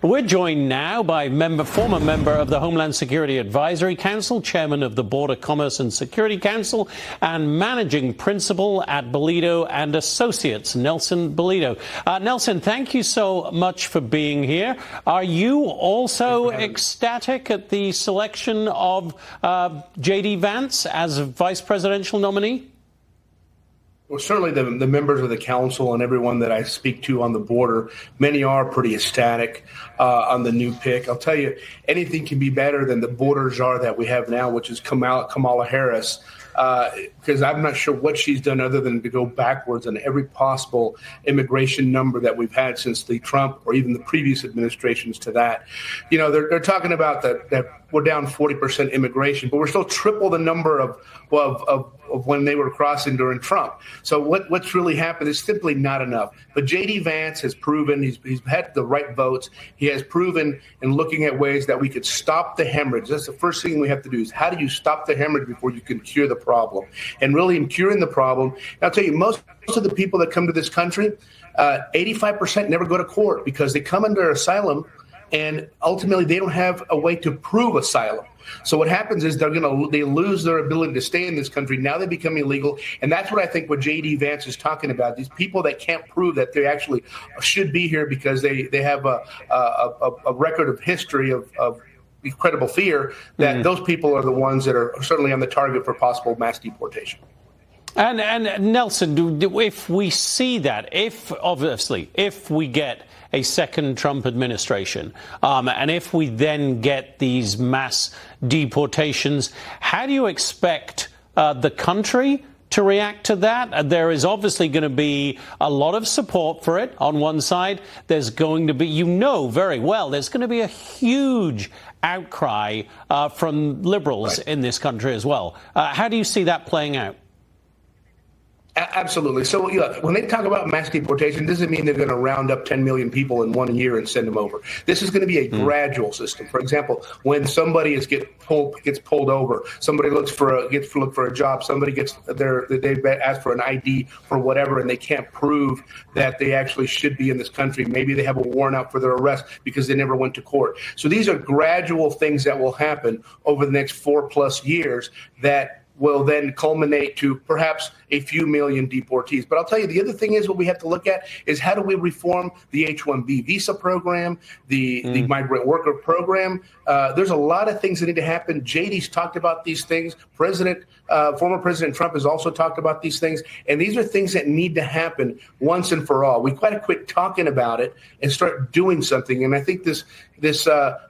We're joined now by former member of the Homeland Security Advisory Council, chairman of the Border Commerce and Security Council, and managing principal at Balido and Associates, Nelson Balido. Nelson, thank you so much for being here. Are you also ecstatic at the selection of J.D. Vance as a vice presidential nominee? Well, certainly the members of the council and everyone that I speak to on the border, many are pretty ecstatic on the new pick. I'll tell you, anything can be better than the border czar that we have now, which is Kamala Harris, because I'm not sure what she's done other than to go backwards on every possible immigration number that we've had since the Trump or even the previous administrations to that. You know, they're talking about that we're down 40% immigration, but we're still triple the number of when they were crossing during Trump. So what's really happened is simply not enough. But J.D. Vance has proven he's had the right votes. He has proven in looking at ways that we could stop the hemorrhage. That's the first thing we have to do is how do you stop the hemorrhage before you can cure the problem? And really in curing the problem, I'll tell you, most of the people that come to this country, 85% never go to court because they come under asylum and ultimately they don't have a way to prove asylum. So what happens is they lose their ability to stay in this country. Now they become illegal. And that's what I think what J.D. Vance is talking about. These people that can't prove that they actually should be here because they have a record of history of incredible fear, that those people are the ones that are certainly on the target for possible mass deportation. And Nelson, if we see that, if we get a second Trump administration, and if we then get these mass deportations, how do you expect the country to react to that? There is obviously going to be a lot of support for it on one side. There's going to be, you know very well, there's going to be a huge outcry from liberals in this country as well. How do you see that playing out? Absolutely. So look, when they talk about mass deportation, it doesn't mean they're going to round up 10 million people in 1 year and send them over. This is going to be a gradual system. For example, when somebody gets pulled over, somebody gets to look for a job, somebody they've asked for an ID for whatever, and they can't prove that they actually should be in this country. Maybe they have a warrant out for their arrest because they never went to court. So these are gradual things that will happen over the next 4+ years that will then culminate to perhaps a few million deportees. But I'll tell you, the other thing is what we have to look at is how do we reform the H-1B visa program, the migrant worker program. There's a lot of things that need to happen. JD's talked about these things. Former President Trump has also talked about these things. And these are things that need to happen once and for all. We've got to quit talking about it and start doing something. And I think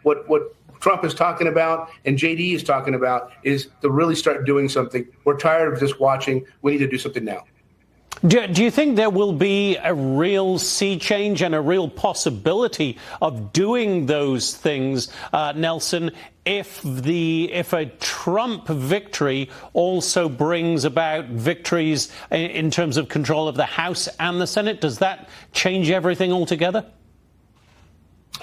what Trump is talking about and J.D. is talking about is to really start doing something. We're tired of just watching. We need to do something now. Do you think there will be a real sea change and a real possibility of doing those things, Nelson, if a Trump victory also brings about victories in terms of control of the House and the Senate? Does that change everything altogether?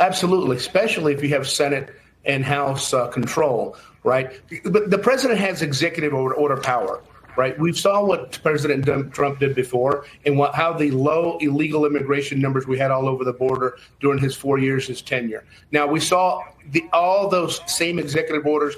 Absolutely, especially if you have Senate and House control, right? But the president has executive order power, right? We saw what President Trump did before and how the low illegal immigration numbers we had all over the border during his 4 years, his tenure. Now, we saw all those same executive orders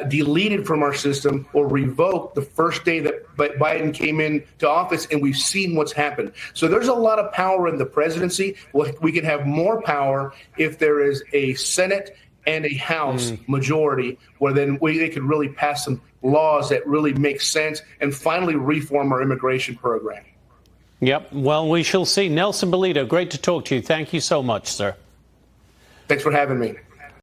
deleted from our system or revoked the first day that Biden came into office, and we've seen what's happened. So there's a lot of power in the presidency. We can have more power if there is a Senate and a House majority where then they could really pass some laws that really make sense and finally reform our immigration program. Yep. Well, we shall see. Nelson Balido, great to talk to you. Thank you so much, sir. Thanks for having me.